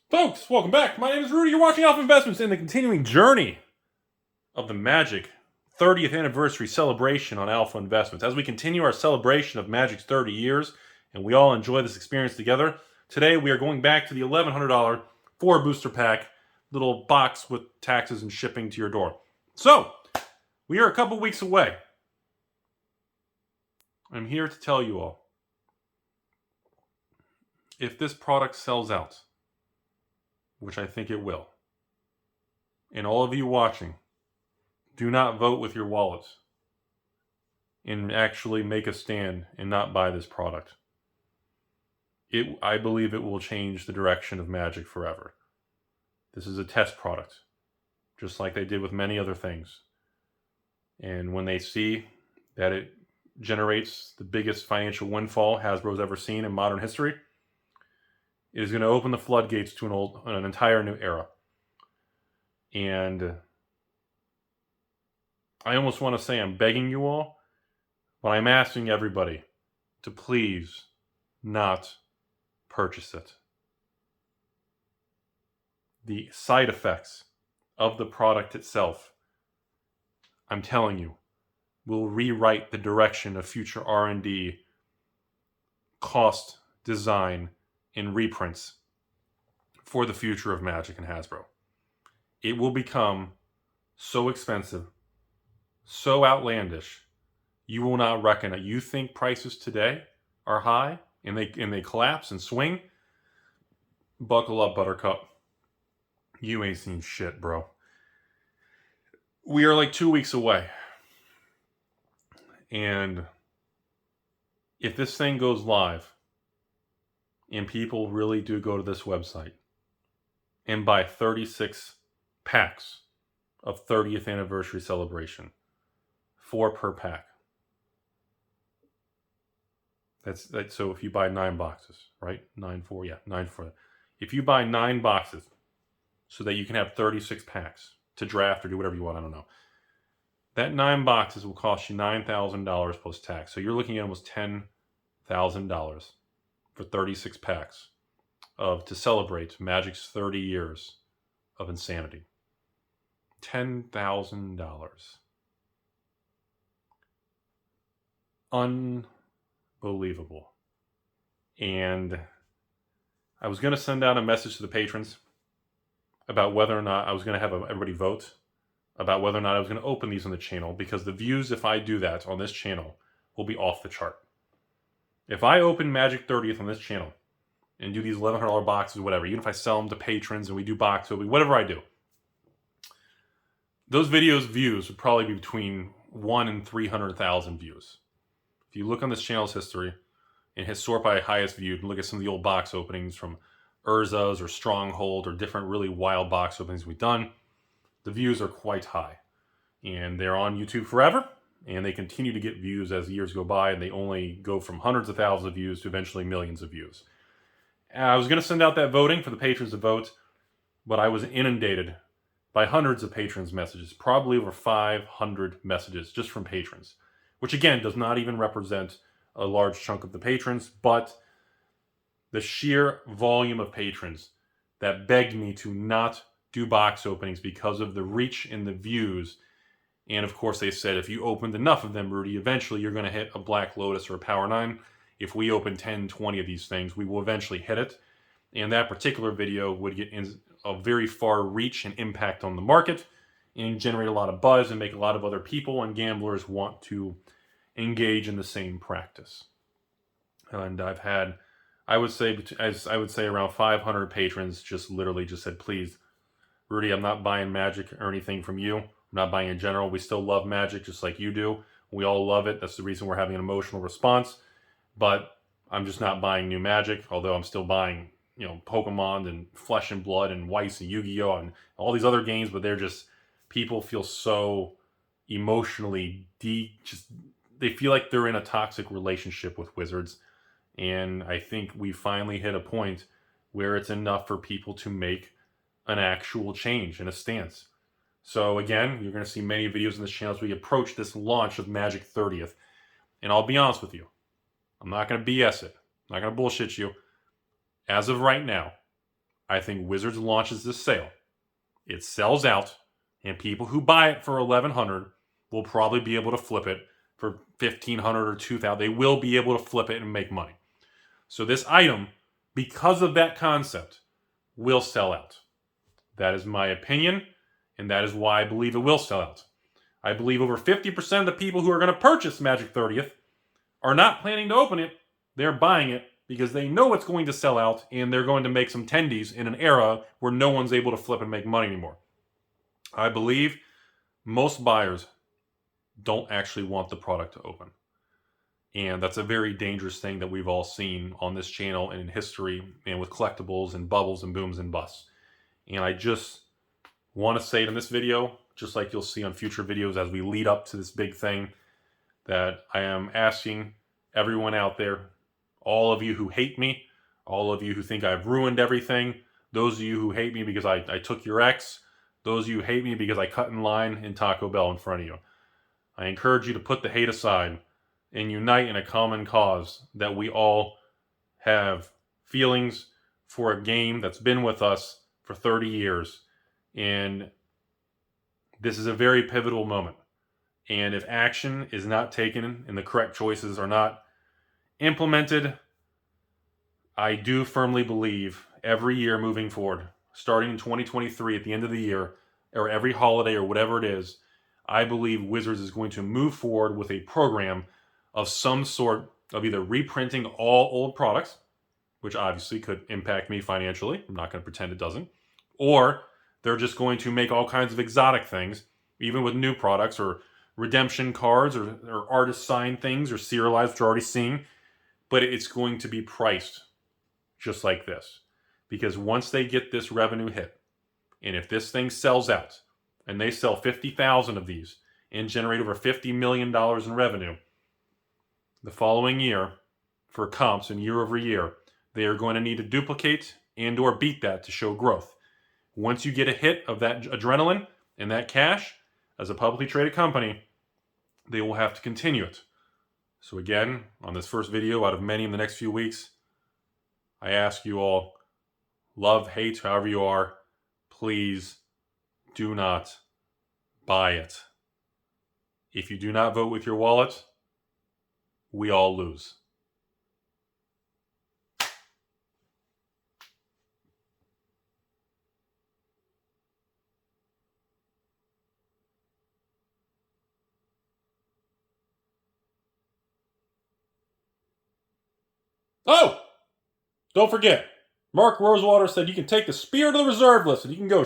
Folks, welcome back. My name is Rudy. You're watching Alpha Investments in the continuing journey of the Magic 30th anniversary celebration on Alpha Investments. As we continue our celebration of Magic's 30 years, and we all enjoy this experience together, today we are going back to the $1,100 4 booster pack little box with taxes and shipping to your door. So, we are a couple weeks away. I'm here to tell you all, if this product sells out, which I think it will, and all of you watching, do not vote with your wallets and actually make a stand and not buy this product. I believe it will change the direction of Magic forever. This is a test product, just like they did with many other things. And when they see that it generates the biggest financial windfall Hasbro's ever seen in modern history, it is going to open the floodgates to an entire new era. And I almost want to say I'm begging you all, but I'm asking everybody to please not purchase it. The side effects of the product itself, I'm telling you, will rewrite the direction of future R&D, cost, design, and reprints for the future of Magic and Hasbro. It will become so expensive, so outlandish, you will not reckon it. You think prices today are high and they collapse and swing? Buckle up, Buttercup. You ain't seen shit, bro. We are like 2 weeks away. And if this thing goes live, and people really do go to this website and buy 36 packs of 30th anniversary celebration, 4 per pack. That's so if you buy 9 boxes, right? 9 for. If you buy 9 boxes so that you can have 36 packs to draft or do whatever you want, I don't know. That 9 boxes will cost you $9,000 plus tax. So you're looking at almost $10,000 for 36 packs to celebrate Magic's 30 years of insanity. $10,000. Unbelievable. And I was going to send out a message to the patrons about whether or not I was going to have everybody vote about whether or not I was going to open these on the channel, because the views, if I do that on this channel, will be off the chart. If I open Magic 30th on this channel and do these $1,100 boxes, whatever, even if I sell them to patrons and we do box opening, whatever I do, those videos' views would probably be between 1 and 300,000 views. If you look on this channel's history and hit sort by highest viewed and look at some of the old box openings from Urza's or Stronghold or different really wild box openings we've done, the views are quite high. And they're on YouTube forever. And they continue to get views as years go by, and they only go from hundreds of thousands of views to eventually millions of views. I was going to send out that voting for the patrons to vote, but I was inundated by hundreds of patrons' messages, probably over 500 messages just from patrons, which again does not even represent a large chunk of the patrons, but the sheer volume of patrons that begged me to not do box openings because of the reach and the views. And of course they said, if you opened enough of them, Rudy, eventually you're going to hit a Black Lotus or a Power 9. If we open 10, 20 of these things, we will eventually hit it. And that particular video would get a very far reach and impact on the market and generate a lot of buzz and make a lot of other people and gamblers want to engage in the same practice. And I've had, I would say around 500 patrons just literally just said, please, Rudy, I'm not buying Magic or anything from you. I'm not buying in general. We still love Magic just like you do. We all love it. That's the reason we're having an emotional response. But I'm just not buying new Magic, although I'm still buying, Pokemon and Flesh and Blood and Weiss and Yu-Gi-Oh! And all these other games, but they're just, people feel so emotionally they feel like they're in a toxic relationship with Wizards. And I think we finally hit a point where it's enough for people to make an actual change and a stance. So again, you're going to see many videos in this channel as we approach this launch of Magic 30th. And I'll be honest with you, I'm not going to BS it. I'm not going to bullshit you. As of right now, I think Wizards launches this sale. It sells out, and people who buy it for $1,100 will probably be able to flip it for $1,500 or $2,000. They will be able to flip it and make money. So this item, because of that concept, will sell out. That is my opinion, and that is why I believe it will sell out. I believe over 50% of the people who are going to purchase Magic 30th are not planning to open it. They're buying it because they know it's going to sell out, and they're going to make some tendies in an era where no one's able to flip and make money anymore. I believe most buyers don't actually want the product to open. And that's a very dangerous thing that we've all seen on this channel and in history and with collectibles and bubbles and booms and busts. And I just want to say it in this video, just like you'll see on future videos as we lead up to this big thing, that I am asking everyone out there, all of you who hate me, all of you who think I've ruined everything, those of you who hate me because I took your ex, those of you who hate me because I cut in line in Taco Bell in front of you. I encourage you to put the hate aside and unite in a common cause, that we all have feelings for a game that's been with us for 30 years. And this is a very pivotal moment. And if action is not taken and the correct choices are not implemented, I do firmly believe every year moving forward, starting in 2023 at the end of the year, or every holiday or whatever it is, I believe Wizards is going to move forward with a program of some sort of either reprinting all old products, which obviously could impact me financially. I'm not going to pretend it doesn't. Or they're just going to make all kinds of exotic things, even with new products, or redemption cards, or artist signed things, or serialized, which we're already seeing. But it's going to be priced just like this. Because once they get this revenue hit, and if this thing sells out, and they sell 50,000 of these and generate over $50 million in revenue, the following year, for comps and year over year, they are going to need to duplicate and or beat that to show growth. Once you get a hit of that adrenaline and that cash, as a publicly traded company, they will have to continue it. So again, on this first video out of many in the next few weeks, I ask you all, love, hate, however you are, please do not buy it. If you do not vote with your wallet, we all lose. Oh, don't forget, Mark Rosewater said you can take the Spirit of the Reserve list and you can go